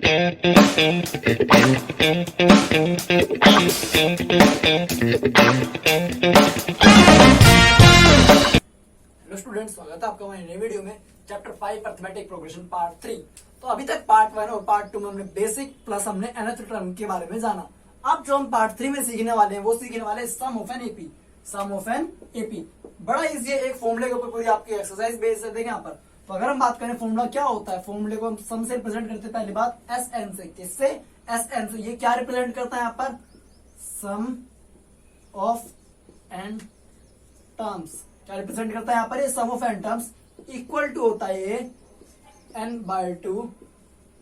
Student, स्वागत है आपका हमारे नए वीडियो में चैप्टर 5 अर्थमेटिक प्रोग्रेशन पार्ट 3। तो अभी तक पार्ट 1 और पार्ट 2 में हमने बेसिक प्लस हमने nth टर्म के बारे में जाना। अब जो हम पार्ट 3 में सीखने वाले हैं वो सीखने वाले हैं sum of n AP. Sum of n AP बड़ा इजी है, एक फॉर्मूले के ऊपर पूरी आपकी एक्सरसाइज बेस है। देखें यहाँ पर, तो अगर हम बात करें फॉर्मूला क्या होता है, फॉर्मूले को हम सम से रिप्रेजेंट करते हैं। पहली बात एस एन से, किससे? एस एन से। ये क्या रिप्रेजेंट करता है यहाँ पर? Sum of n terms. क्या रिप्रेजेंट करता है यहाँ पर? ये sum of n terms equal to होता है ये n बाय 2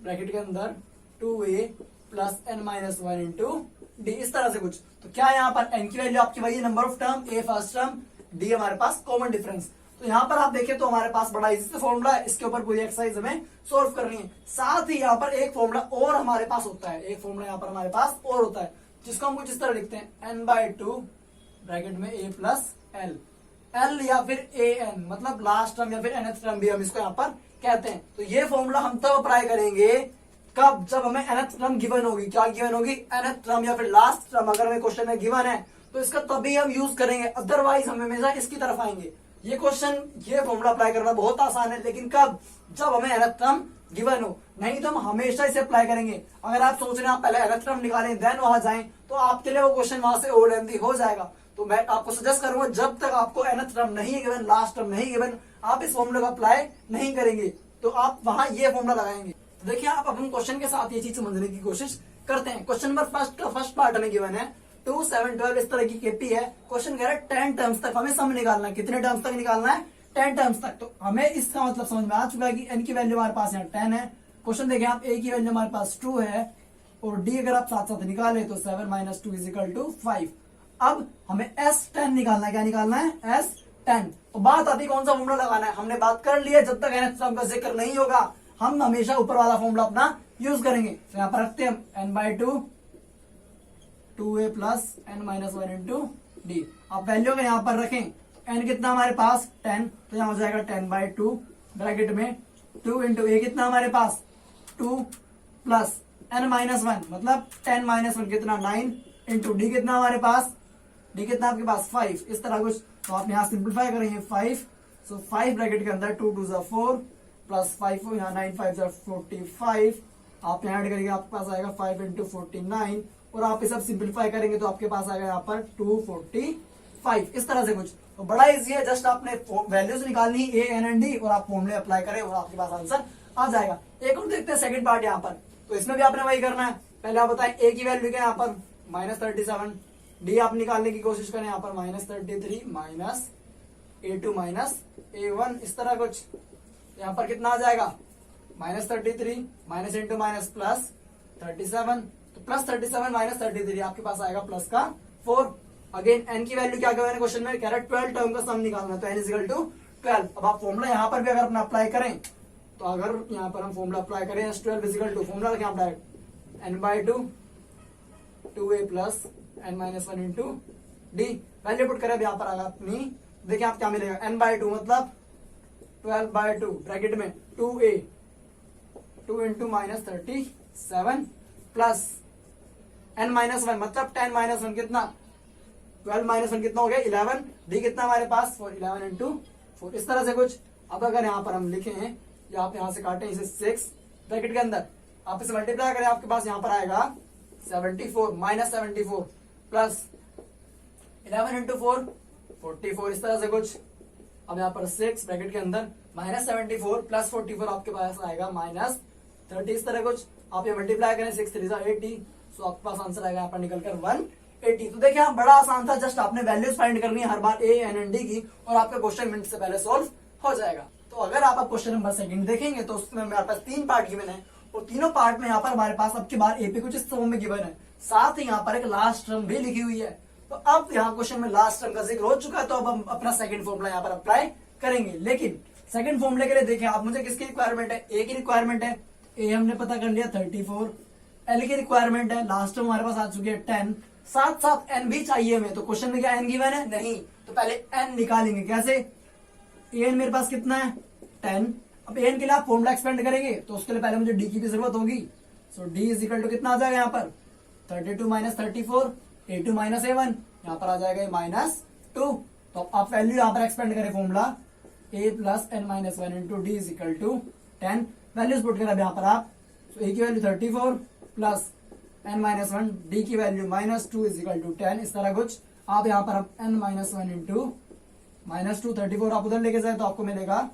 ब्रैकेट के अंदर 2a plus n minus 1 into D, इस तरह से कुछ। तो क्या यहाँ पर n की वैल्यू आपकी वही number of term, a first term, d हमारे पास कॉमन डिफरेंस। तो यहाँ पर आप देखें तो हमारे पास बड़ा इजी से फॉर्मूला है, इसके ऊपर पूरी एक्सरसाइज हमें सोल्व करनी है। साथ ही यहाँ पर एक फॉर्मूला और हमारे पास होता है, एक फॉर्मूला यहाँ पर हमारे पास और होता है, जिसको हम कुछ इस तरह लिखते हैं n बाय 2 ब्रैकेट में a प्लस l। एल या फिर ए एन, मतलब लास्ट टर्म या फिर nth टर्म भी हम इसको यहाँ पर कहते हैं। तो ये फॉर्मूला हम तब अप्लाई करेंगे कब? जब हमें nth टर्म गिवन होगी। क्या गिवन होगी? nth टर्म या फिर लास्ट टर्म अगर हमें क्वेश्चन में गिवन है तो इसका तभी हम यूज करेंगे, अदरवाइज हम हमेशा इसकी तरफ आएंगे। ये क्वेश्चन, ये फॉर्मूला अप्लाई करना बहुत आसान है, लेकिन कब? जब हमें nth टर्म गिवन हो, नहीं तो हम हमेशा इसे अप्लाई करेंगे। अगर आप सोच रहे हैं आप पहले nth टर्म निकालें देन वहां जाएं, तो आपके लिए वो क्वेश्चन वहां से ओवर लेंथी हो जाएगा। तो मैं आपको सजेस्ट करूंगा जब तक आपको nth टर्म नहीं गिवन, लास्ट टर्म नहीं गिवन, आप इस फॉर्मूले को अप्लाई नहीं करेंगे, तो आप वहां ये फॉर्मूला लगाएंगे। तो देखिए, आप अपन क्वेश्चन के साथ ये चीज समझने की कोशिश करते हैं। क्वेश्चन नंबर फर्स्ट का फर्स्ट पार्ट हमें गिवन है 2, 7, 12 इस तरह की केपी है। क्वेश्चन कह रहा है 10 टर्म्स तक हमें सम निकालना है। कितने टर्म्स तक निकालना है? 10 टर्म्स तक। तो हमें इसका मतलब समझ में आ चुका है कि n की वैल्यू हमारे पास यहाँ 10 है। क्वेश्चन देखें आप, a की वैल्यू हमारे पास 2 है और d अगर आप साथ साथ निकाले तो 7 माइनस 2 इज इक्वल टू 5। अब हमें S10 निकालना है। क्या निकालना है? S10। तो बात आती कौन सा फॉर्मूला लगाना है? हमने बात कर ली है, जब तक nth टर्म का जिक्र नहीं होगा हम हमेशा ऊपर वाला फॉर्मूला अपना यूज करेंगे। तो यहाँ पर रखते हैं हम n by 2 2a plus n minus 1 into D. आप वैल्यू अगर यहाँ पर रखें, n कितना हमारे पास? 10, तो यहाँ हो जाएगा 10 बाय 2 ब्रैकेट में 2 इंटू a कितना हमारे पास? 2 प्लस n माइनस 1 मतलब 10 माइनस 1 कितना? 9 इंटू डी कितना हमारे पास? डी कितना आपके पास? 5। इस तरह कुछ। तो आप यहाँ सिंप्लीफाई करेंगे 5, सो 5 ब्रैकेट के अंदर 2 2 4 प्लस 5 यहाँ 9 5 45। आप यहाँ ऐड करेंगे, आपके पास आएगा 5 इंटू 49 और आप ये सब सिंप्लीफाई करेंगे तो आपके पास आएगा यहाँ पर 245। इस तरह से कुछ। तो बड़ा इजी है, जस्ट आपने वैल्यूज निकालनी ए एन एंड डी और आप फॉर्मूले अप्लाई करें और आपके पास आंसर आ जाएगा। एक और देखते हैं सेकंड पार्ट यहाँ पर। तो इसमें भी आपने वही करना है। पहले आप बताएं ए की वैल्यू क्या यहाँ पर? -37। डी आप निकालने की कोशिश करें यहाँ पर -33 माइनस a2 माइनस a1, इस तरह कुछ। यहाँ पर कितना आ जाएगा? -33 माइनस इंटू माइनस प्लस 37। तो प्लस 37 माइनस 33 आपके पास आएगा प्लस का 4। अगेन n की वैल्यू क्या है क्वेश्चन में? कह रहा है 12 टर्म का सम निकालना, तो n इक्वल टू 12। अब आप फॉर्मूला यहाँ पर भी अगर अपना अप्लाई करें, तो अगर यहाँ पर हम फॉर्मूला अप्लाई करें S12 इक्वल टू, फॉर्मूला रखें आप direct n by 2 2a plus n minus 1 into D. Value put करें अब यहाँ पर आगा अपनी। देखिए आप क्या मिलेगा? n बाय 2 मतलब 12 बाय 2 ब्रैकेट में 2a 2 into minus 37 plus n minus 1 मतलब 10 माइनस 1 कितना? 12 माइनस 1 कितना हो गया? 11। डी कितना हमारे पास? 11 इंटू 4, इस तरह से कुछ। अब अगर यहाँ पर हम लिखें या आप यहाँ से काटें इसे 6 ब्रैकेट के अंदर, आप इसे मल्टीप्लाई करें, आपके पास यहाँ पर आएगा 74 माइनस 74 प्लस 11 इंटू 4 44, इस तरह से कुछ। अब यहाँ पर 6 ब्रैकेट के अंदर -74 प्लस 44 आपके पास आएगा -30, इस तरह कुछ। आप ये मल्टीप्लाई करें 6 3 80, सो आपके पास आंसर आएगा यहाँ पर निकलकर 180। तो देखिए बड़ा आसान था, जस्ट आपने वैल्यूज फाइंड करनी है हर बार ए एन एंड डी की और आपका क्वेश्चन मिनट से पहले सोल्व हो जाएगा। तो अगर आप क्वेश्चन नंबर सेकंड देखेंगे तो उसमें हमारे पास 3 पार्ट गिवन है और तीनों पार्ट में यहाँ पर हमारे पास अब की बार एपी कुछ इस फॉर्म में गिवन है, साथ ही यहाँ पर एक लास्ट टर्म भी लिखी हुई है। तो अब यहाँ क्वेश्चन में लास्ट टर्म का जिक्र हो चुका है, तो अब हम अपना सेकंड फॉर्मूला यहाँ पर अप्लाई करेंगे। लेकिन सेकंड फॉर्मूले के लिए देखें आप, मुझे किसकी रिक्वायरमेंट है? ए की रिक्वायरमेंट है। ए हमने पता कर लिया 34। एल की रिक्वायरमेंट है, लास्ट टर्म हमारे पास आ चुकी है 10, साथ साथ एन भी चाहिए हमें। तो क्वेश्चन में क्या एन गिवन है? नहीं। तो पहले एन निकालेंगे, कैसे? एन मेरे पास कितना है? 10। अब एन के लिए आप फॉर्मूला एक्सपेंड करेंगे तो उसके लिए पहले मुझे डी की भी जरूरत होगी। सो डी इज इक्वल टू कितना आ जाएगा यहाँ पर 32 माइनस 34, A2 माइनस A1, यहाँ पर आ जाएगा -2। तो आप वैल्यू यहाँ पर एक्सपेंड करें formula a plus N minus 1 into D is equal to 10। Values put करें अब यहाँ पर आप, तो a की value 34 plus n minus 1, D की वैल्यू -2 इज इक्वल टू 10। इस तरह कुछ आप यहाँ पर n माइनस 1 इंटू -2, 34 आप उधर लेके जाए तो आपको मिलेगा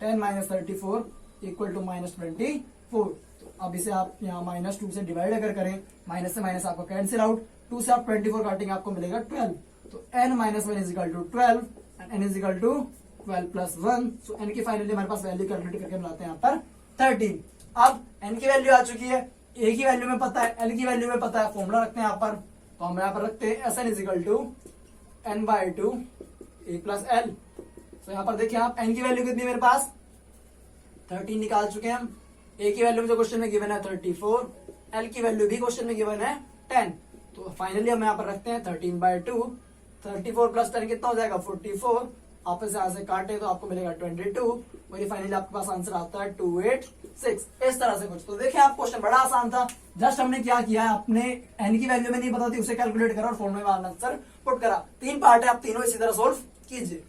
10 माइनस 34 इक्वल टू -24। तो अब इसे आप यहाँ -2 से डिवाइड अगर करें, माइनस से माइनस आपको कैंसिल आउट, 2 से आप 24 काटेंगे आपको मिलेगा 12। तो n minus 1 is equal to 12 and n is equal to 12 plus 1। So n की फाइनली हमारे पास वैल्यू कैलकुलेट करके बनाते हैं यहाँ पर 13। अब n की वैल्यू आ चुकी है, a की वैल्यू में पता है, l की वैल्यू में पता है, फॉर्मूला रखते हैं यहाँ पर। तो हम यहाँ पर रखते हैं Sn is equal to n/2 a plus l। तो यहाँ पर देखिए आप n की वैल्यू कितनी है मेरे पास 13 निकाल चुके हैं हम। a की वैल्यू मुझे क्वेश्चन में गिवन है 34, l की वैल्यू भी क्वेश्चन में गिवन है 10। तो फाइनली हम यहाँ पर रखते हैं 13/2, 34 प्लस 10 कितना हो जाएगा 44। आप इसे यहाँ से काटे तो आपको मिलेगा 22। वही फाइनली आपके पास आंसर आता है 286। इस तरह से कुछ। तो देखिए आप क्वेश्चन बड़ा आसान था, जस्ट हमने क्या किया है, अपने n की वैल्यू में नहीं पता थी उसे कैलकुलेट करा और फॉर्मूले में आंसर पुट करा। 3 पार्ट है, आप तीनों इसी तरह सोल्व कीजिए।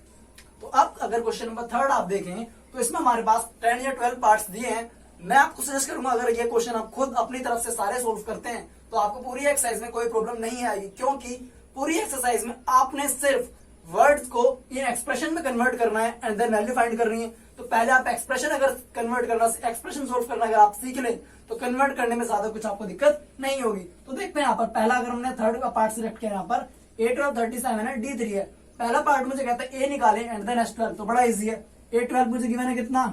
तो अब अगर क्वेश्चन नंबर 3 आप देखें तो इसमें हमारे पास 10 या 12 पार्ट्स दिए हैं। मैं आपको सजेस्ट करूंगा अगर ये क्वेश्चन आप खुद अपनी तरफ से सारे सोल्व करते हैं तो आपको पूरी एक्सरसाइज में कोई प्रॉब्लम नहीं आएगी, क्योंकि पूरी एक्सरसाइज में आपने सिर्फ वर्ड्स को इन एक्सप्रेशन में कन्वर्ट करना है एंड देन वैल्यू फाइंड करनी है। तो पहले आप एक्सप्रेशन अगर कन्वर्ट करना, एक्सप्रेशन सोल्व करना अगर आप सीख लें तो कन्वर्ट करने में ज्यादा कुछ आपको दिक्कत नहीं होगी। तो देखते हैं यहाँ पर पहला, अगर हमने थर्ड का पार्ट सिलेक्ट किया यहाँ पर A12 37 है, D3 है। पहला पार्ट मुझे कहता है A निकाले एंड देन S12, तो बड़ा इजी है। A12 मुझे गिवन है कितना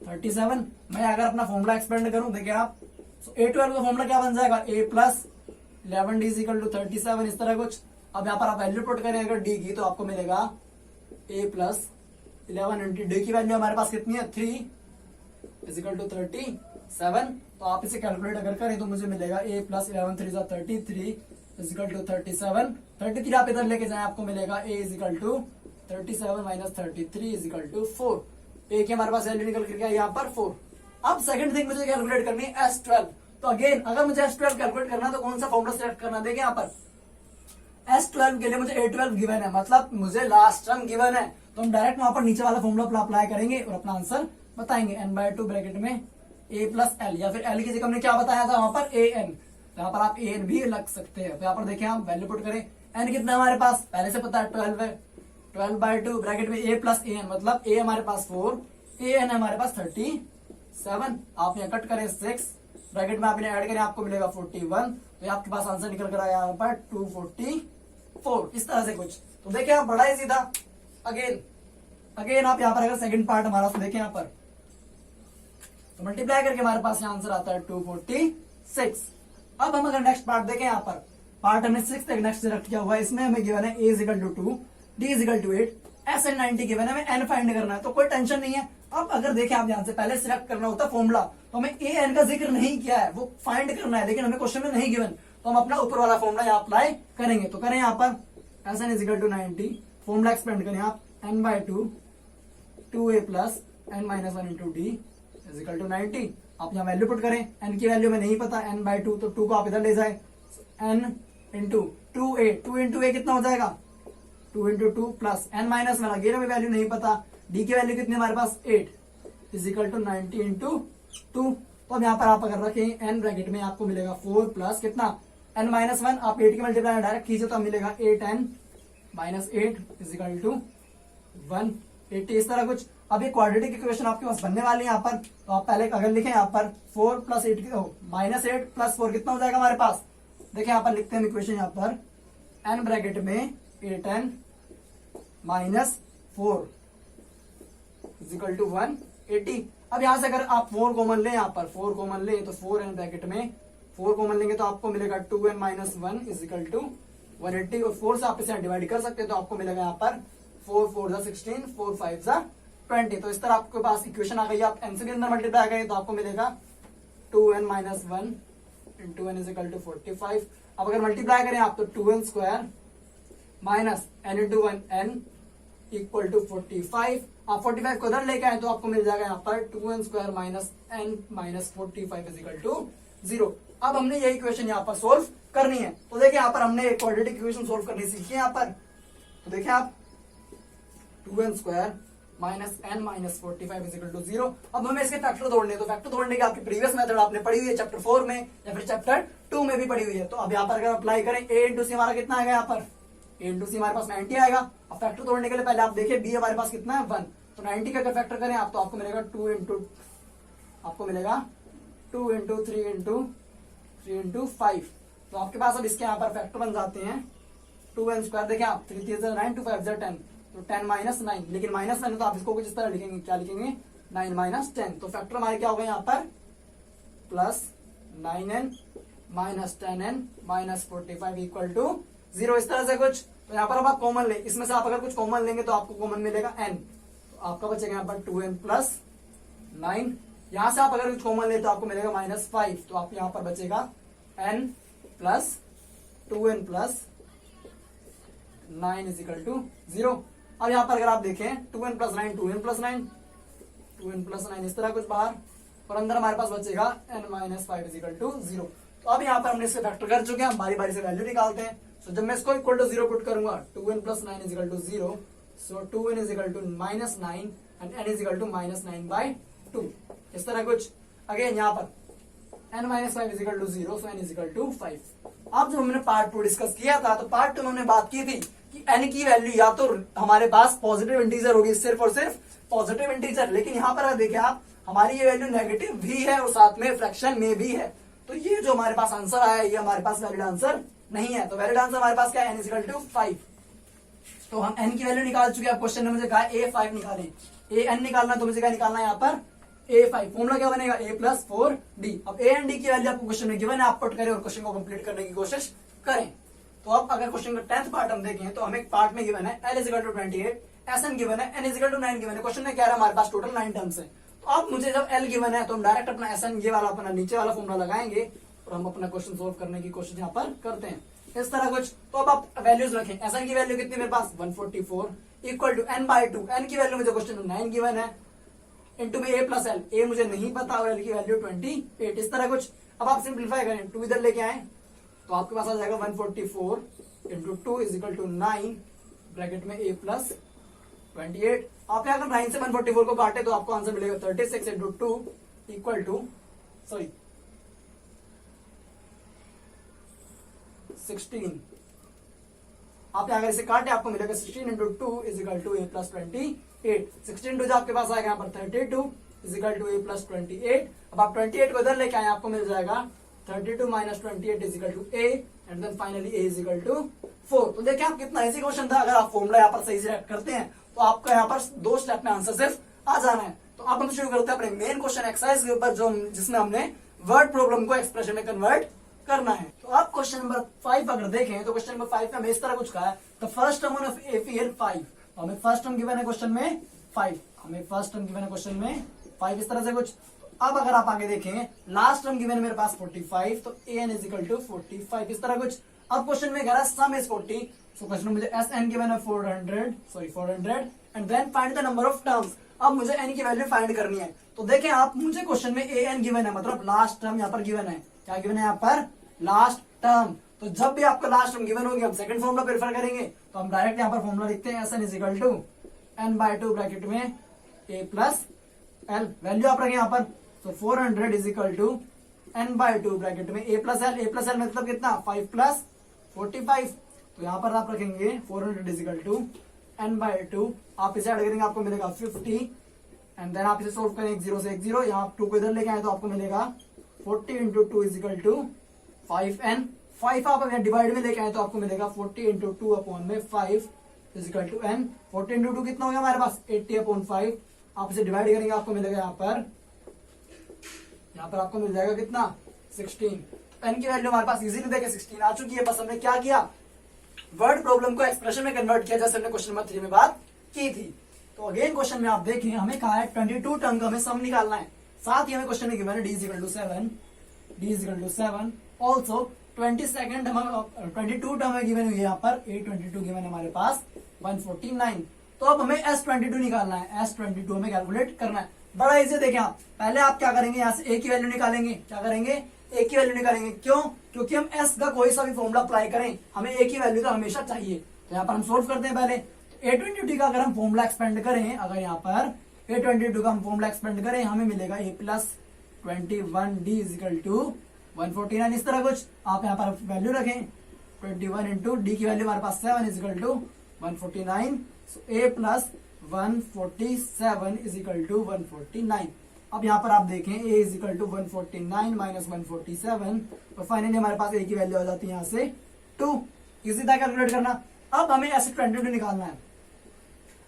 37। मैं अगर अपना फॉर्मूला एक्सपेंड करूं, देखिए आप, A12 का फॉर्मूला क्या बन जाएगा A plus 11 D equal to 37, इस तरह कुछ। अब यहाँ पर आप वैल्यू पुट करें अगर D की तो आपको मिलेगा A प्लस 11 इंटू D की वैल्यू हमारे पास कितनी है 3 इज इक्वल टू 37। तो आप इसे कैलकुलेट अगर करें तो मुझे मिलेगा A plus 11 3 33 is equal to 37। 33 आप इधर लेके जाए आपको मिलेगा A is equal to 37 minus 33 is equal to 4। A की हमारे पास वैल्यू निकल करके यहाँ पर 4। अब सेकंड थिंग मुझे कैलकुलेट करनी है S12। तो अगेन अगर मुझे S12 कैलकुलेट करना है तो कौन सा फॉर्मूला सिलेक्ट करना है, देखिए यहाँ पर S12 के लिए मुझे A12 गिवन है, मतलब मुझे लास्ट टर्म गिवन है। तो हम डायरेक्ट वहां पर नीचे वाला फॉर्मूला अप्लाई करेंगे और अपना आंसर बताएंगे। n/2 ब्रैकेट में A प्लस L, या फिर L की जगह हमने क्या बताया था वहां पर AN, तो यहाँ पर आप AN भी लग सकते हैं। तो यहाँ पर देखिए हम वैल्यू पुट करें, n कितना हमारे पास पहले से पता है 12 है। 12/2 ब्रैकेट में A प्लस AN, मतलब A हमारे पास 4, AN हमारे पास 37। आप यहाँ कट करें 6 ब्रैकेट में, आप इन्हें ऐड करें आपको मिलेगा 41। तो आपके पास आंसर निकल कर आया यहाँ पर 244। इस तरह से कुछ। तो देखिए आप बड़ा इजी था। अगेन आप यहाँ पर अगर सेकंड पार्ट हमारा देखें यहाँ पर, तो मल्टीप्लाई करके हमारे पास आंसर आता है 246। अब हम अगर नेक्स्ट पार्ट देखें यहाँ पर, पार्ट हमने 6 तक नेक्स्ट सिलेक्ट किया हुआ है। इसमें हमें गिवन है A is equal to 2, D is equal to 8, SN 90 given है, हमें N फाइंड करना है। तो कोई टेंशन नहीं है। अब अगर देखें आप ध्यान से, पहले सिलेक्ट करना होता है फॉर्मूला, तो हमें AN का जिक्र नहीं किया है, वो फाइंड करना है, लेकिन हमें क्वेश्चन में नहीं गिवन। तो हम अपना ऊपर वाला फॉर्मूला यहाँ अप्लाई करेंगे। तो करें यहाँ पर SN is equal to 90, formula expand करें आप n/2 2A plus n minus 1 into D is equal to 90। आप यहाँ वैल्यू पुट करें, n की वैल्यू में नहीं पता, n/2, तो 2 को आप इधर ले जाए, n into 2A, 2 into A कितना हो जाएगा 2 into 2 plus n minus 1, again हमें वैल्यू नहीं पता, D की वैल्यू कितनी हमारे पास 8 इज इक्वल टू 90 इंटू 2। तो अब यहाँ पर आप अगर रखें n ब्रैकेट में आपको मिलेगा 4 प्लस कितना n माइनस 1, आप 8 की मल्टीप्लाई डायरेक्ट कीजिए तो मिलेगा 8n minus 8 is equal to 180। इस तरह कुछ। अब ये क्वाड्रेटिक इक्वेशन आपके पास बनने वाली है यहाँ पर। तो आप पहले अगर लिखें यहाँ पर 4 प्लस 8 माइनस 8 प्लस 4 कितना हो जाएगा हमारे पास, देखिए यहाँ पर लिखते हैं इक्वेशन यहाँ पर n ब्रैकेट में 8n minus 4 is equal to 180। अब यहाँ से अगर आप 4 कॉमन लें, यहाँ पर 4 कॉमन लें तो 4n ब्रैकेट में 4 कॉमन लेंगे तो आपको मिलेगा 2n minus 1 is equal to 180, और 4 से आप इसे डिवाइड कर सकते हैं तो आपको मिलेगा यहाँ पर 4 4 16, 4 5 20। तो इस तरह आपके पास इक्वेशन आ गई। आप n के अंदर मल्टीप्लाई करें तो आपको मिलेगा 2n minus 1 into n is equal to 45। अब अगर मल्टीप्लाई करें आप तो 2n² minus n into 1 n equal to 45। आप 45 को इधर लेके आए तो आपको मिल जाएगा यहाँ पर 2n² minus n minus 45 is equal to 0। अब हमने यही इक्वेशन यहाँ पर सोल्व करनी है। तो देखिए यहाँ पर हमने एक क्वाड्रेटिक इक्वेशन सोल्व करनी सीखी है यहाँ पर। तो देखिए आप 2n² minus n minus 45 is equal to 0। अब हमें इसके फैक्टर तोड़ने, तो फैक्टर तोड़ने की आपकी प्रीवियस मेथड आपने पढ़ी हुई है चैप्टर 4 में या फिर चैप्टर 2 में भी पढ़ी हुई है। तो अब यहाँ पर अगर अप्लाई करें a इंटू सी हमारा कितना आएगा, यहाँ पर a इंटू सी हमारे पास 90 आएगा। अब फैक्टर तोड़ने के लिए पहले आप देखिए b हमारे पास कितना है 1, तो 90 का अगर फैक्टर करें आप तो आपको मिलेगा 2 इंटू 3 इंटू 5। तो आपके पास अब इसके यहाँ पर फैक्टर बन जाते हैं 2n², देखिए आप 3 3 9 2 5 10, तो 10 माइनस 9, लेकिन माइनस 9 तो आप इसको कुछ इस तरह लिखेंगे, क्या लिखेंगे 9 माइनस 10। तो फैक्टर हमारे क्या हो गए यहाँ पर plus 9n minus 10n minus 45 equal to 0, इस तरह से कुछ। तो यहाँ पर अब आप कॉमन ले, इसमें से आप अगर कुछ कॉमन लेंगे तो आपको कॉमन मिलेगा n, तो आपका बचेगा यहाँ पर 2n प्लस 9। यहाँ से आप अगर कुछ कॉमन ले तो आपको मिलेगा माइनस 5, तो आप यहाँ पर बचेगा n plus 2n plus 9 is equal to 0। अब यहाँ पर अगर आप देखें 2n plus 9 2n plus 9 2n plus 9 इस तरह कुछ बाहर, और अंदर हमारे पास बचेगा n माइनस 5 इजिकल टू 0। तो अब यहाँ पर हमने इसके फैक्टर कर चुके हैं, हम बारी बारी से वैल्यू निकालते हैं। तो जब मैं इसको इक्वल टू 0 पुट करूंगा 2n plus 9 is equal to 0, so 2n is equal to minus 9 and n is equal to minus 9/2, इस तरह कुछ। अगेन यहाँ पर n minus 5 is equal to 0, so n is equal to 5। अब जब हमने पार्ट 2 डिस्कस किया था तो पार्ट 2 में हमने बात की थी कि n की वैल्यू या तो हमारे पास पॉजिटिव इंटीजर होगी, सिर्फ और सिर्फ पॉजिटिव इंटीजर, लेकिन यहाँ पर देखिए आप हमारी ये वैल्यू नेगेटिव भी है और साथ में फ्रैक्शन में भी है। तो ये जो हमारे पास आंसर आया ये हमारे पास वैलिड आंसर नहीं है। तो वैलिड आंसर हमारे पास क्या है, n इजिकल टू 5। तो हम n की वैल्यू निकाल चुके हैं। क्वेश्चन ने मुझे कहा a5 निकालें, an निकालना, तो मुझे क्या निकालना है यहाँ पर a5। फॉर्मूला क्या बनेगा a प्लस 4d। अब a एंड d की वैल्यू आपको क्वेश्चन में गिवन है, आप पुट करें और क्वेश्चन को कंप्लीट करने की कोशिश करें। तो अब अगर क्वेश्चन का 10th पार्ट हम देखें तो हमें एक पार्ट में गिवन है l is equal to 28, sn given है, n इजिकल टू 9 गिवन है। क्वेश्चन में क्या है हमारे पास टोटल 9 टर्म्स है। तो अब मुझे जब l गिवन है तो हम डायरेक्ट अपना sn ये वाला अपना नीचे वाला फॉर्मूला लगाएंगे और हम अपना क्वेश्चन सोल्व करने की कोशिश यहाँ पर करते हैं, इस तरह कुछ। तो अब आप वैल्यूज रखें, sn की वैल्यू कितनी मेरे पास 144 इक्वल टू n/2, n की वैल्यू मुझे क्वेश्चन में 9 गिवन है, इंटू में a प्लस l, a मुझे नहीं पता और l की वैल्यू 28, इस तरह कुछ। अब आप सिंप्लीफाई करें, 2 इधर लेके आए तो आपके पास आ जाएगा 144 into 2 is equal to 9 bracket में a प्लस 28। आप यहाँ अगर 9 से 144 को काटे तो आपको आंसर मिलेगा 36 इंटू 2 इक्वल टू 16। आप यहाँ अगर इसे काटे आपको मिलेगा 16 into 2 is equal to a plus 28। 16 two आपके पास आएगा यहाँ पर 32 is equal to a plus 28। अब आप 28 को इधर लेके आए आपको मिल जाएगा 32 minus 28 is equal to a and then finally a is equal to 4। तो देखिए आप कितना इजी क्वेश्चन था, अगर आप फॉर्मूला यहाँ पर सही से करते हैं तो आपका यहाँ पर 2 स्टेप में आंसर सिर्फ आ जाना है। तो अब हम शुरू करते हैं अपने मेन क्वेश्चन एक्सरसाइज के ऊपर, जो जिसमें हमने वर्ड प्रॉब्लम को एक्सप्रेशन में कन्वर्ट करना है। तो आप क्वेश्चन नंबर 5 अगर देखें तो क्वेश्चन नंबर 5 में हमें इस तरह कुछ कहा है, the first term of F here 5। तो हमें फर्स्ट टर्म गिवन है क्वेश्चन में 5, हमें फर्स्ट टर्म गिवन है क्वेश्चन में 5, इस तरह से कुछ। अब अगर आप आगे देखें लास्ट टर्म गिवन है मेरे पास 45, तो an इज इक्वल टू 45, इस तरह कुछ। अब क्वेश्चन में कह रहा है सम इज 40, सो क्वेश्चन में मुझे sn गिवन है 400 and then find the number of terms. अब मुझे n की वैल्यू फाइंड करनी है। तो देखें आप, मुझे क्वेश्चन में an गिवन है, मतलब लास्ट टर्म यहाँ पर गिवन है। क्या गिवन है यहाँ पर, लास्ट टर्म। तो जब भी आपका लास्ट टर्म गिवन होगी हम सेकंड फॉर्मूला प्रेफर करेंगे। तो हम डायरेक्ट यहाँ पर फॉर्मूला लिखते हैं sn is equal to n/2 bracket में a प्लस l, वैल्यू आप रखें यहाँ पर। तो 400 is equal to n/2 bracket में a प्लस l मतलब कितना 5 प्लस 45। तो यहाँ पर आप रखेंगे 400 इज इक्वल टू n/2, आप इसे ऐड करेंगे आपको मिलेगा 50 एंड देन आप इसे सोल्व करें 0 से 0, यहाँ 2 को इधर लेके आए तो आपको मिलेगा 40 into 2 is equal to 5n। 5 आप अगर डिवाइड में लेके आए तो आपको मिलेगा 40 इंटू 2 अपॉन में 5 is equal to n। 40 into 2 कितना हो गया हमारे पास 80 अपॉन 5, आप इसे डिवाइड करेंगे आपको मिलेगा यहाँ पर आपको मिल जाएगा कितना 16। n की वैल्यू हमारे पास इजीली देखे 16 आ चुकी है। बस हमने क्या किया, वर्ड प्रॉब्लम को एक्सप्रेशन में कन्वर्ट किया, जैसे हमने क्वेश्चन नंबर 3 में बात की थी। तो अगेन क्वेश्चन में आप देखें हमें कहा है 22 टर्म का हमें सम निकालना है। साथ ही हमें क्वेश्चन में गिवन है d is equal to 7 also 22 term given हुई है यहाँ पर, 822 गिवन है हमारे पास 149। तो अब हमें S22 निकालना है, S22 हमें कैलकुलेट करना है। बड़ा इजी देखें आप, पहले आप क्या करेंगे, यहाँ से A की वैल्यू निकालेंगे। क्या करेंगे, A की वैल्यू निकालेंगे। क्यों, क्योंकि हम S का कोई सा भी फॉर्मूला अप्लाई करें हमें A की वैल्यू तो हमेशा चाहिए। तो यहाँ पर हम सोल्व करते हैं पहले। A22 का अगर हम फॉर्मूला एक्सपेंड करें, अगर यहाँ पर A22 का हम फॉर्मूला एक्सपेंड करें, हमें मिलेगा A plus 21D is equal to 149। इस तरह कुछ आप यहाँ पर वैल्यू रखें, 21 इंटू डी की वैल्यू हमारे पास 7 is equal to 149। A plus 147 is equal to 149। अब यहाँ पर आप देखें A इजिकल टू 149 माइनस 147, तो फाइनली हमारे पास A की वैल्यू आ जाती है यहाँ से 2। इसी तरह कैलकुलेट करना। अब हमें S22 निकालना है।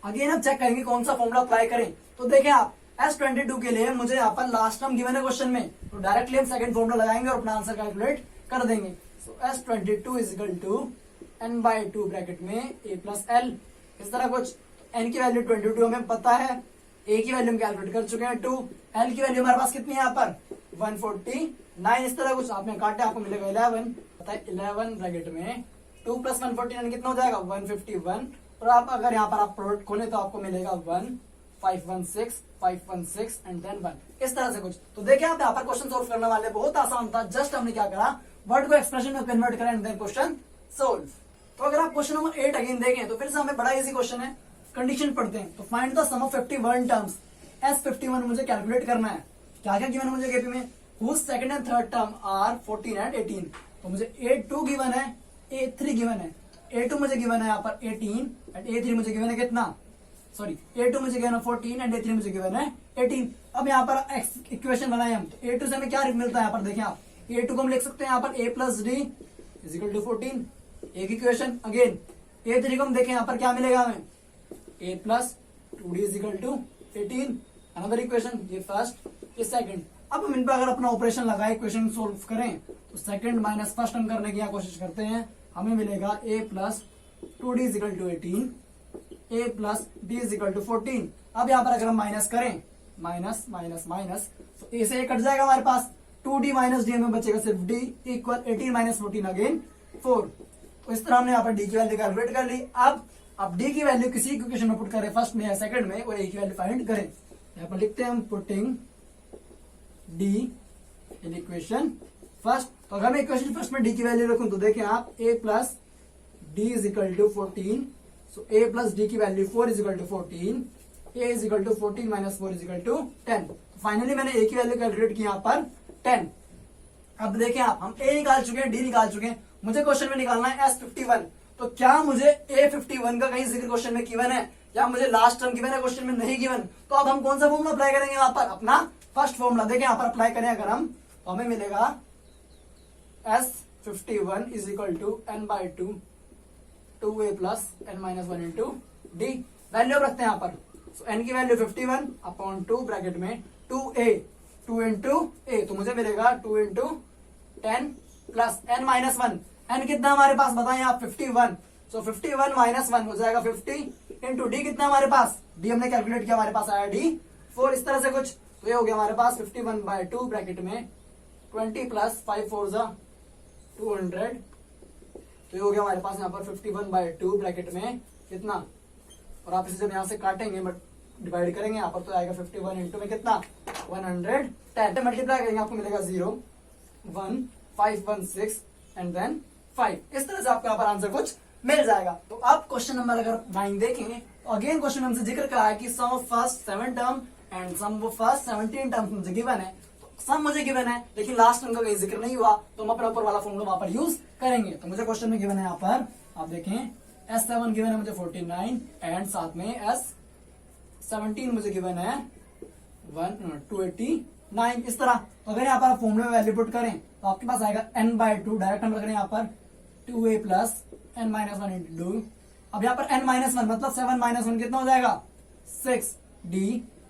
अगेन हम चेक करेंगे कौन सा फॉर्मूला अप्लाई करें। तो देखें आप, S22 के लिए मुझे यहाँ पर लास्ट टर्म गिवन है क्वेश्चन में, तो डायरेक्टली हम सेकंड फॉर्मूला लगाएंगे और अपना आंसर कैलकुलेट कर देंगे। So S22 is equal to n/2 bracket में A प्लस L। इस तरह कुछ n की वैल्यू 22 हमें पता है, A की वैल्यू हम कैलकुलेट कर चुके हैं 2, L की वैल्यू हमारे पास कितनी है यहाँ पर 149। इस तरह कुछ आपने काटे, आपको मिलेगा 11, पता है 11 ब्रैकेट में 2 प्लस 149 कितना हो जाएगा 151। और आप अगर यहाँ पर आप प्रोडक्ट खोले तो आपको मिलेगा 1 516 516 एंड देन 1। इस तरह से कुछ। तो देखिए आप यहाँ पर क्वेश्चन सोल्व करने वाले बहुत आसान था, जस्ट हमने क्या करा, वर्ड को एक्सप्रेशन में कन्वर्ट करा एंड देन क्वेश्चन सोल्व। तो अगर आप क्वेश्चन नंबर 8 अगेन देखें तो फिर से हमें बड़ा इजी क्वेश्चन है, कंडीशन पढ़ते हैं। तो find the sum of 51 terms. S51 मुझे कैलकुलेट करना है। क्या क्या गिवन मुझे केपी में, whose second and third term are 14 and 18। तो मुझे A2 गिवन है, A3 गिवन है। A2 मुझे गिवन है यहाँ पर 18 एंड A3 मुझे गिवन है कितना, सॉरी A2 मुझे गिवन है 14 एंड A3 मुझे गिवन है 18। अब यहाँ पर इक्वेशन बनाए हम, तो A2 से हमें क्या मिलता है यहाँ पर देखें आप, A2 को हम लिख सकते हैं यहाँ पर A plus D is equal to 14, एक इक्वेशन। अगेन A3 को हम देखें यहाँ पर क्या मिलेगा हमें, A plus 2D is equal to 18, another equation. ये फर्स्ट, ये सेकंड। अब हम इन पर अगर अपना ऑपरेशन लगाए, इक्वेशन सोल्व करें, तो सेकंड माइनस फर्स्ट हम करने की यहाँ कोशिश करते हैं, हमें मिलेगा A plus 2D is equal to 18, A plus D is equal to 14। अब यहाँ पर अगर हम माइनस करें, माइनस माइनस माइनस, तो A से A कट जाएगा हमारे पास, 2D माइनस डी हमें बचेगा सिर्फ D इक्वल 18 माइनस 14 अगेन 4। तो इस तरह हमने यहाँ पर D की वैल्यू कैलकुलेट कर ली। अब D की वैल्यू किसी इक्वेशन में पुट करें, फर्स्ट में या सेकंड में, और A की वैल्यू फाइंड करें। यहाँ पर लिखते हैं हम putting D in equation first. तो अगर मैं इक्वेशन फर्स्ट में D की वैल्यू रखूं तो देखें आप, A plus D is equal to 14, सो A प्लस D की value 4 is equal to 14, A is equal to 14 minus 4 is equal to 10। Finally मैंने A की वैल्यू कैलकुलेट की यहाँ पर 10। अब देखें आप, हम A निकाल चुके हैं, D निकाल चुके हैं, मुझे क्वेश्चन में निकालना है S51। तो क्या मुझे A51 का कहीं जिक्र क्वेश्चन में गिवन है, या मुझे लास्ट टर्म गिवन है क्वेश्चन में नहीं गिवन, तो अब हम कौन सा फॉर्मूला अप्लाई करेंगे यहाँ पर, अपना फर्स्ट फॉर्मूला। देखें यहाँ पर अप्लाई करें अगर हम, तो हमें मिलेगा S51 is equal to n/2 2A plus n minus 1 into D. Value रखते हैं यहाँ पर, सो n की वैल्यू 51 अपॉन 2 ब्रैकेट में 2A, 2 इंटू A, तो मुझे मिलेगा 2 into 10 plus n minus 1। n कितना हमारे पास बताएं आप, 51, सो 51 माइनस 1 हो जाएगा 50 इंटू डी कितना हमारे पास, डी हमने कैलकुलेट किया, हमारे पास आया D 4। इस तरह से कुछ। तो ये हो गया हमारे पास 51/2 ब्रैकेट में 20 प्लस 5 4 200। तो ये हो गया हमारे पास यहाँ पर 51/2 ब्रैकेट में कितना, और आप इसे जब यहाँ से काटेंगे बट डिवाइड करेंगे यहाँ पर, तो आएगा 51 इंटू में कितना 110, मल्टीप्लाई करेंगे आपको मिलेगा 0 1 5 1 6 एंड देन 5। इस तरह से आपको यहाँ पर आंसर कुछ मिल जाएगा। तो आप क्वेश्चन नंबर अगर 9 देखेंगे, तो अगेन क्वेश्चन हमसे जिक्र करा है कि sum of first 7 term and sum of first 17 term मुझे गिवन है। सम मुझे गिवन है, लेकिन लास्ट टर्म का कहीं जिक्र नहीं हुआ, तो हम अपना ऊपर वाला फॉर्मूला वहां पर यूज करेंगे। तो मुझे क्वेश्चन में गिवन है यहाँ पर, आप देखें S7 गिवन है मुझे 49 एंड साथ में S17 मुझे गिवन है 289। इस तरह तो अगर यहाँ पर आप फॉर्मूले में वैल्यू पुट करें तो आपके पास आएगा n/2, डायरेक्ट हम रख रहे हैं यहाँ पर 2A plus n minus 1 into 2। अब यहाँ पर n माइनस 1 मतलब 7 माइनस 1 कितना हो जाएगा 6D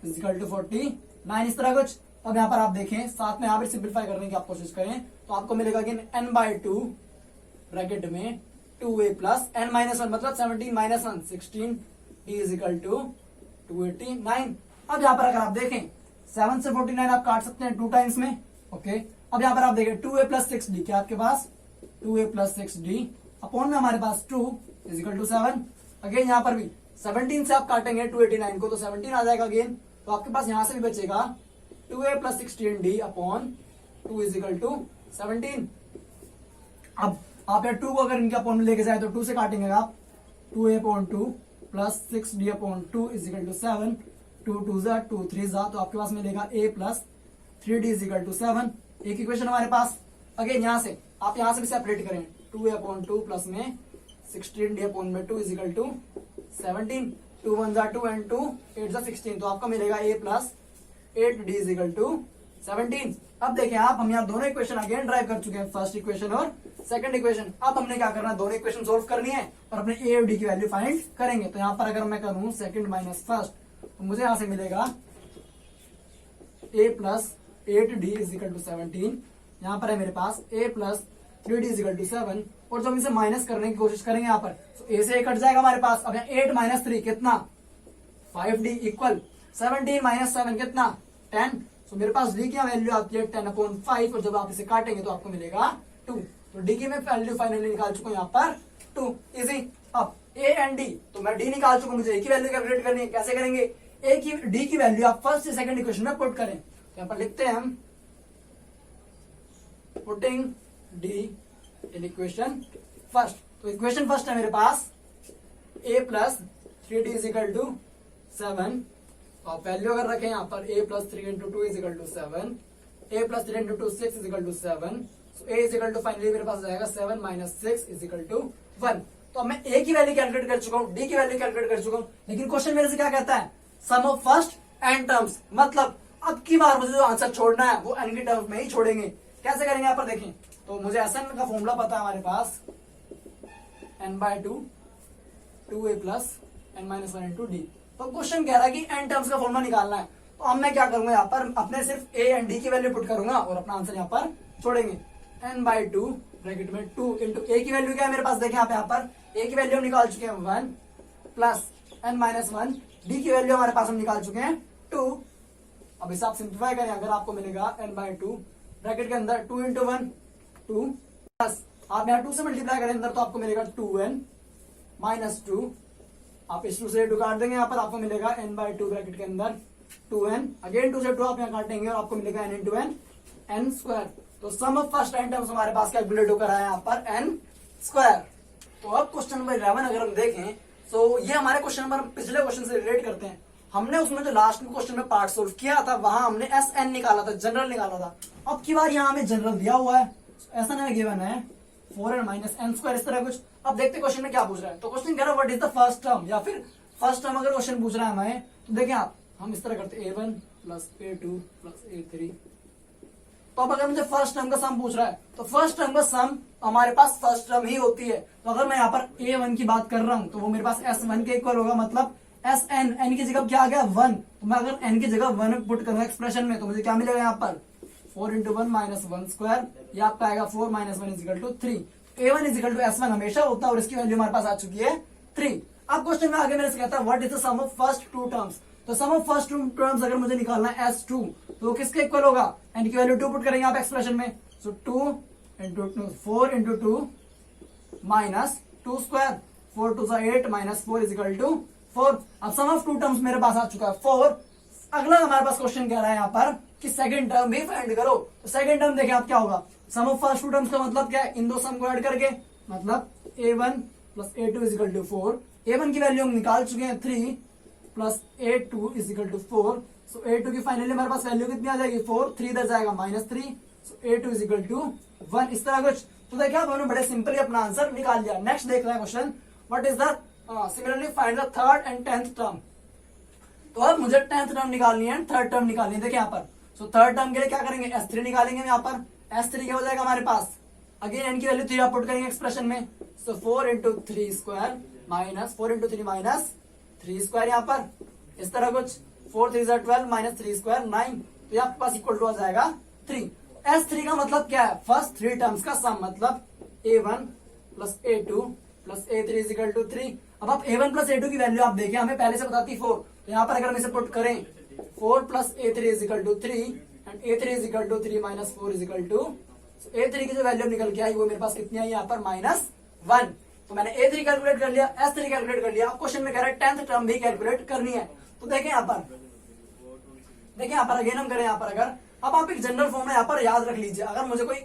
इज इक्वल टू 49। इस तरह कुछ। अब यहाँ पर आप देखें, साथ में यहाँ पर सिंप्लीफाई करने की आप कोशिश करें तो आपको मिलेगा कि n/2 ब्रैकेट में 2A प्लस n माइनस 1 मतलब 17 minus 1 16D is equal to 289। अब यहाँ पर अगर आप देखें 7 से 49 आप काट सकते हैं 2 टाइम्स में, ओके। अब यहाँ पर आप देखें 2A प्लस 6D, क्या आपके पास 2A प्लस 6D अपॉन में हमारे पास 2 इज इक्वल टू 7। अगेन यहाँ पर भी 17 से आप काटेंगे 289 को तो 17 आ जाएगा अगेन। तो आपके पास यहां से भी बचेगा 2a plus 16d upon 2 is equal to 17। अब आप यार 2 को अगर इनके अपॉन में लेके जाए तो 2 से काटेंगे आप 2a upon 2 plus 6d upon 2 is equal to 7, 2 2 जा 2 3 जा, तो आपके पास मिलेगा a plus 3d is equal to 7। एक इक्वेशन हमारे पास। अगेन यहां से आप यहां से भी सेपरेट करें 2a अपॉन 2 प्लस में 16d अपॉन में 2 इज इक्वल टू 17, 2 1 जा 2 एंड 2 8 जा 16, तो आपका मिलेगा a plus 8d is equal to 17। अब देखें आप, हम यहाँ दोनों इक्वेशन अगेन ड्राइव कर चुके हैं, फर्स्ट इक्वेशन और सेकंड इक्वेशन। अब हमने क्या करना है, दोनों इक्वेशन सोल्व करनी है और अपने a और d की वैल्यू फाइंड करेंगे। तो यहाँ पर अगर मैं करूं सेकंड माइनस फर्स्ट, तो मुझे यहां से मिलेगा a plus 8d is equal to 17। यहाँ पर है मेरे पास a plus 3d is equal to 7, और जब इसे माइनस करने की कोशिश करेंगे यहाँ पर, तो a से a कट जाएगा हमारे पास। अब यहाँ 8 माइनस 3 कितना 5d इक्वल 17 माइनस 7 कितना 10। तो मेरे पास d की वैल्यू आती है 10 अपॉन 5, और जब आप इसे काटेंगे तो आपको मिलेगा 2। तो d की मैं वैल्यू फाइनली निकाल चुका हूं यहाँ पर 2। इजी। अब a एंड d, तो मैं d निकाल चुका हूं, मुझे a की वैल्यू कैलकुलेट करनी है। कैसे करेंगे, a की d की वैल्यू आप फर्स्ट या सेकंड इक्वेशन में पुट करें। यहाँ पर लिखते हैं हम putting d in equation first. तो इक्वेशन फर्स्ट है मेरे पास a plus 3d is equal to 7। आप वैल्यू अगर रखें यहाँ पर a plus 3 into 2 is equal to 7, a plus 3 into 2 6 is equal to 7। So a is equal to finally मेरे पास जाएगा 7 माइनस 6 इज इक्वल टू 1। तो अब मैं a की वैल्यू कैलकुलेट कर चुका हूँ, d की वैल्यू कैलकुलेट कर चुका हूँ, लेकिन क्वेश्चन मेरे से क्या कहता है, सम ऑफ फर्स्ट एंड टर्म्स। मतलब अब की बार मुझे जो आंसर छोड़ना है वो n के टर्म्स में ही छोड़ेंगे। कैसे करेंगे यहाँ पर देखें, तो मुझे Sn का फॉर्मूला पता है हमारे पास, n/2 2a plus n minus 1 into D. तो क्वेश्चन कह रहा है कि n टर्म्स का फॉर्मूला निकालना है। तो अब मैं क्या करूंगा, यहाँ पर अपने सिर्फ a एंड d की वैल्यू पुट करूंगा और अपना आंसर यहाँ पर छोड़ेंगे। n/2 ब्रैकेट में 2 इंटू a की वैल्यू क्या है मेरे पास, देखें यहाँ पर a की वैल्यू हम निकाल चुके हैं 1 प्लस n माइनस 1, d की वैल्यू हमारे पास हम निकाल चुके हैं 2। अब इसे आप सिंप्लीफाई करें, अगर आपको मिलेगा n/2 ब्रैकेट के अंदर 2 इंटू 1 2 प्लस आप यहाँ 2 से मल्टीप्लाई करें अंदर, तो आपको मिलेगा 2n माइनस 2। आप इस 2 से 2 काट देंगे, यहाँ पर आपको मिलेगा n/2 ब्रैकेट के अंदर 2n, अगेन 2 से 2 आप यहाँ काटेंगे और आपको मिलेगा n into n, n square. तो sum of first and terms हमारे पास कैलकुलेट होकर आया यहाँ पर n स्क्वायर। तो अब क्वेश्चन नंबर 11 अगर हम देखें, तो ये हमारे क्वेश्चन नंबर पिछले क्वेश्चन से रिलेट करते हैं। हमने उसमें जो लास्ट में क्वेश्चन में पार्ट सोल्व किया था, वहां हमने Sn निकाला था, जनरल निकाला था। अब की बार यहाँ हमें जनरल दिया हुआ है, ऐसा नहीं गिवन है 4n माइनस n स्क्वायर, इस तरह कुछ। अब देखते क्वेश्चन में क्या पूछ रहा है। तो क्वेश्चन कह रहा है what is the first term, या फिर फर्स्ट टर्म अगर क्वेश्चन पूछ रहा है हमें, तो देखें आप, हम इस तरह करते a1 plus a2 plus a3। तो अब अगर मुझे फर्स्ट टर्म का सम पूछ रहा है, तो फर्स्ट टर्म का सम हमारे पास फर्स्ट टर्म ही होती है। तो अगर मैं यहाँ पर a1 की बात कर रहा हूं, तो वो मेरे पास s1 के इक्वल होगा, मतलब Sn, n की जगह क्या आ गया 1। तो मैं अगर n की जगह 1 पुट करूंगा एक्सप्रेशन में, तो मुझे क्या मिलेगा यहाँ पर 4 इंटू 1 माइनस 1 स्क्वायर, ये आपका आएगा 4 minus 1 is equal to 3। a1 is equal to s1 हमेशा होता है, और इसकी वैल्यू हमारे पास आ चुकी है 3। अब क्वेश्चन में आगे मेरे से कहता है what is the sum of first two terms. तो sum of first two terms अगर मुझे निकालना है s2, तो किसके इक्वल होगा, n की वैल्यू 2 पुट करेंगे आप एक्सप्रेशन में। So 2 into 4 into 2 minus 2 square, 4 2 8 minus 4 is equal to 4। अब सम ऑफ टू टर्म्स मेरे पास आ चुका है 4। अगला हमारे पास क्वेश्चन कह रहा है यहाँ पर कि सेकंड टर्म भी फाइंड करो। तो सेकंड टर्म देखें आप क्या होगा, सम ऑफ फर्स्ट टू टर्म्स का मतलब क्या है, इन दो सम को ऐड करके, मतलब a1 plus a2 is equal to 4। a1 की वैल्यू हम निकाल चुके हैं 3 plus a2 is equal to 4। So a2 की फाइनली हमारे पास वैल्यू कितनी आ जाएगी 4, 3 इधर जाएगा minus 3। So a2 is equal to 1, इस तरह कुछ। तो देखिए आप हमने बड़े सिंपली अपना आंसर निकाल लिया। नेक्स्ट देख रहे हैं question, what is the similarly find the third and 10th term. तो अब मुझे 10th टर्म निकालनी है, थर्ड टर्म निकालनी है। देखिए यहाँ पर, सो थर्ड टर्म के लिए क्या करेंगे, s3 निकालेंगे। यहाँ पर s3 क्या हो जाएगा हमारे पास, अगेन n की वैल्यू 3 आप पुट करेंगे एक्सप्रेशन में। सो 4 into 3 square minus 4 into 3 minus 3 square, यहाँ पर इस तरह कुछ 4 3 12 माइनस 3 स्क्वायर 9। तो आपके पास इक्वल टू आ जाएगा 3। s3 का मतलब क्या है, फर्स्ट 3 टर्म्स का सम, मतलब a1 plus a2 plus a3 is equal to 3। अब आप a1 प्लस a2 की वैल्यू आप देखें, हमें पहले से बताती 4। तो यहाँ पर अगर हम इसे पुट करें 4 plus a3 is equal to 3 and a3 is equal to 3 minus 4 is equal to, a3 की जो वैल्यू निकल के आई वो मेरे पास कितनी आई यहाँ पर -1। तो मैंने A3 कैलकुलेट कर लिया, S3 कैलकुलेट कर लिया। अब क्वेश्चन में कह रहा है 10th टर्म भी कैलकुलेट करनी है। तो देखें यहाँ पर अगेन हम करें यहाँ पर, अगर अब आप एक जनरल फॉर्म में यहाँ पर याद रख लीजिए, अगर मुझे कोई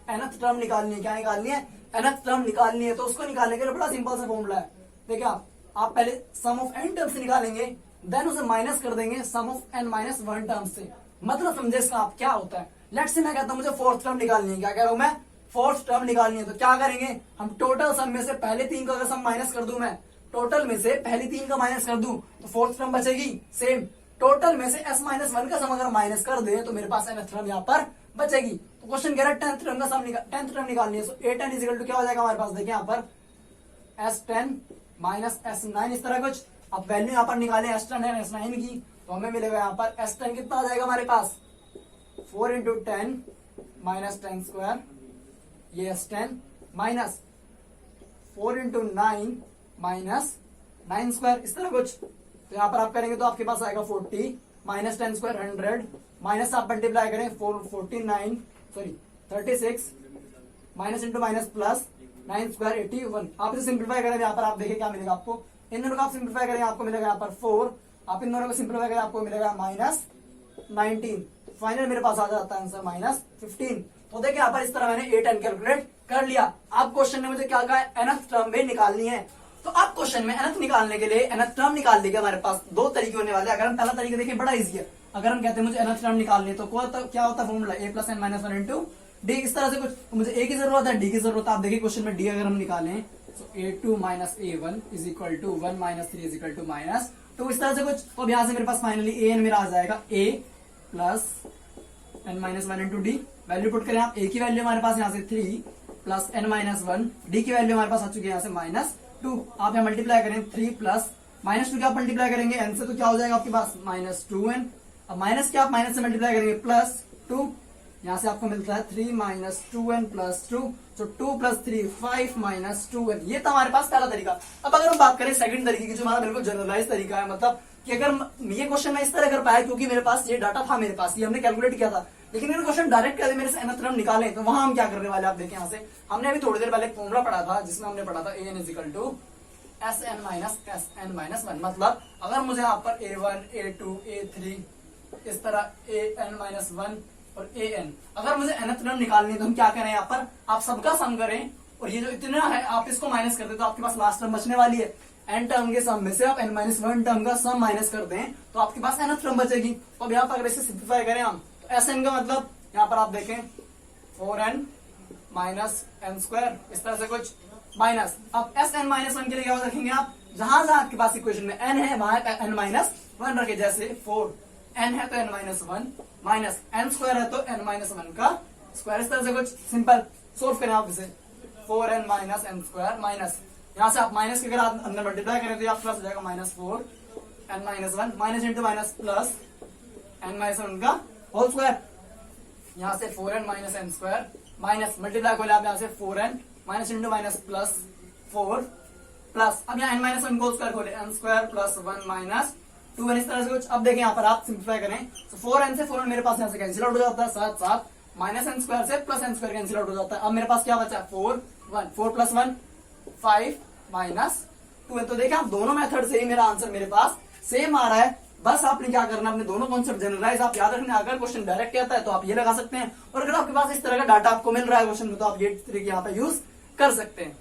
nth टर्म निकालनी है, क्या निकालनी है, nth टर्म निकालनी है, तो उसको निकालने के लिए बड़ा सिंपल सा फॉर्मूला है। देखिए आप पहले सम ऑफ n टर्म्स निकालेंगे, देन उसे माइनस कर देंगे सम ऑफ n माइनस 1 टर्म्स से। मतलब समझे इसका आप क्या होता है। लेट्स से मैं कहता हूं मुझे फोर्थ टर्म निकालनी है, क्या कह रहा हूं मैं, फोर्थ टर्म निकालनी है। तो क्या करेंगे हम, टोटल सम में से पहले 3 का अगर सम माइनस कर दूं, मैं टोटल में से पहली 3 का माइनस कर दूं, तो फोर्थ टर्म बचेगी। सेम टोटल में से s माइनस 1 का सम अगर माइनस कर दे, तो मेरे पास nth टर्म यहाँ पर बचेगी। तो क्वेश्चन कह रहा है 10th टर्म का सम 10th टर्म निकालनी है। सो a10 इज इक्वल टू क्या हो जाएगा हमारे पास, देखिए यहाँ पर s10 माइनस s9, इस तरह कुछ। अब वैल्यू यहाँ पर निकाले s10 है s9 की, तो हमें मिलेगा यहाँ पर s10 कितना आ जाएगा हमारे पास, 4 इंटू 10 माइनस 10 स्क्वायर, ये s10 minus 4 into 9 minus 9 square, इस तरह कुछ। तो यहाँ पर आप करेंगे तो आपके पास आएगा 40 माइनस 10 स्क्वायर 100, माइनस आप मल्टीप्लाई करें 36 minus into minus plus 9 square 81। आप इसे सिंप्लीफाई करें, यहाँ पर आप देखिए क्या मिलेगा आपको, इन दोनों को आप सिंप्लीफाई करें आपको मिलेगा यहाँ पर 4, आप इन दोनों को सिंप्लीफाई करें आपको मिलेगा माइनस 19। फाइनल मेरे पास आ जाता है आंसर माइनस 15। तो देखिए यहाँ पर इस तरह मैंने A10 कैलकुलेट कर लिया। अब क्वेश्चन में मुझे क्या कहा है, nth टर्म भी निकालनी है। तो अब क्वेश्चन में nth निकालने के लिए, nth टर्म निकालने के हमारे पास 2 तरीके होने वाले हैं। अगर हम पहला तरीका देखें, बड़ा इजी है। अगर हम कहते हैं मुझे nth टर्म निकालनी है, तो क्या होता है formula, a plus n minus 1 into D, इस तरह से कुछ। मुझे a की जरूरत है, d की जरूरत है। आप देखिए क्वेश्चन में d अगर हम निकालें, तो a2 minus a1 is equal to 1 minus 3 is equal to minus 2, इस तरह से कुछ। तो अब यहाँ से मेरे पास फाइनली an मेरा आ जाएगा a plus n minus 1 into D. Value put करें आप, a की वैल्यू हमारे पास यहाँ से 3 प्लस n माइनस 1, डी की वैल्यू हमारे पास आ चुकी है यहाँ से माइनस 2। आप यहाँ मल्टीप्लाई करें 3 प्लस माइनस 2 क्या आप मल्टीप्लाई करेंगे n से, तो क्या हो जाएगा आपके पास माइनस 2n। अब माइनस क्या आप माइनस से मल्टीप्लाई करेंगे प्लस 2, यहाँ से आपको मिलता है 3 माइनस 2n प्लस 2, तो 2 प्लस 3 5 माइनस 2n। ये था हमारे पास पहला तरीका। अब अगर हम बात करें सेकंड तरीके की, जो हमारा बिल्कुल जनरलाइज तरीका है, मतलब कि अगर ये क्वेश्चन मैं इस तरह कर पाया क्योंकि मेरे पास ये डाटा था, मेरे पास ये हमने कैलकुलेट किया था, लेकिन मैंने क्वेश्चन डायरेक्ट कहते मेरे से nth टर्म निकाले, तो वहां हम क्या करने वाले आप देखें। यहाँ से हमने अभी थोड़ी देर पहले एक फॉर्मूला पढ़ा था, जिसमें हमने पढ़ा था an is equal to sn minus 1। मतलब अगर मुझे यहाँ पर a1 a2 a3 इस तरह an माइनस 1 और an, अगर मुझे nth टर्म निकालनी है, तो हम क्या करें, यहाँ पर आप सबका सम करें, और ये जो इतना है आप इसको माइनस कर दे, तो आपके पास लास्ट टर्म बचने वाली है। n टर्म के सम में से आप n माइनस 1 टर्म का सम माइनस कर दें, तो आपके पास nth टर्म बचेगी। तो अब यहाँ पर अगर इसे सिंप्लीफाई करें हम, तो sn का मतलब यहाँ पर आप देखें 4n माइनस n स्क्वायर, इस तरह से कुछ माइनस। अब sn माइनस 1 के लिए क्या रखेंगे आप, जहां जहां आपके पास इक्वेशन में n है वहां n माइनस 1 रखे। जैसे 4n है तो n minus 1 minus n square है तो n माइनस 1 का स्क्वायर, इस तरह से कुछ सिंपल सोल्व करें आप इसे। 4n minus n square minus, यहाँ से आप माइनस के अगर आप अंदर मल्टीप्लाई करें तो आप प्लस हो जाएगा minus 4n minus 1 minus into minus plus n minus 1 का होल स्क्वायर। यहाँ से 4n minus n square minus multiply खोले आप यहाँ से 4n minus into minus plus 4 plus, अब यहाँ n माइनस 1 को स्क्वायर खोले n square plus 1 minus 2n, इस तरह से कुछ। अब देखें यहाँ पर आप सिंप्लीफाई करें, तो 4n से 4n मेरे पास यहाँ से कैंसिल आउट हो जाता है, साथ साथ माइनस n स्क्वायर से plus n square cancel out हो जाता है। अब मेरे पास क्या बचा, 4 प्लस 1 5 माइनस 2। तो देखिए आप दोनों मेथड से ही मेरा आंसर मेरे पास सेम आ रहा है। बस आपने क्या करना, अपने दोनों कॉन्सेप्ट जनरलाइज आप याद रखना। अगर क्वेश्चन डायरेक्ट आता है तो आप ये लगा सकते हैं, और अगर आपके पास इस तरह का डाटा आपको मिल रहा है क्वेश्चन में, तो आप ये तरीके यहाँ पे यूज कर सकते हैं।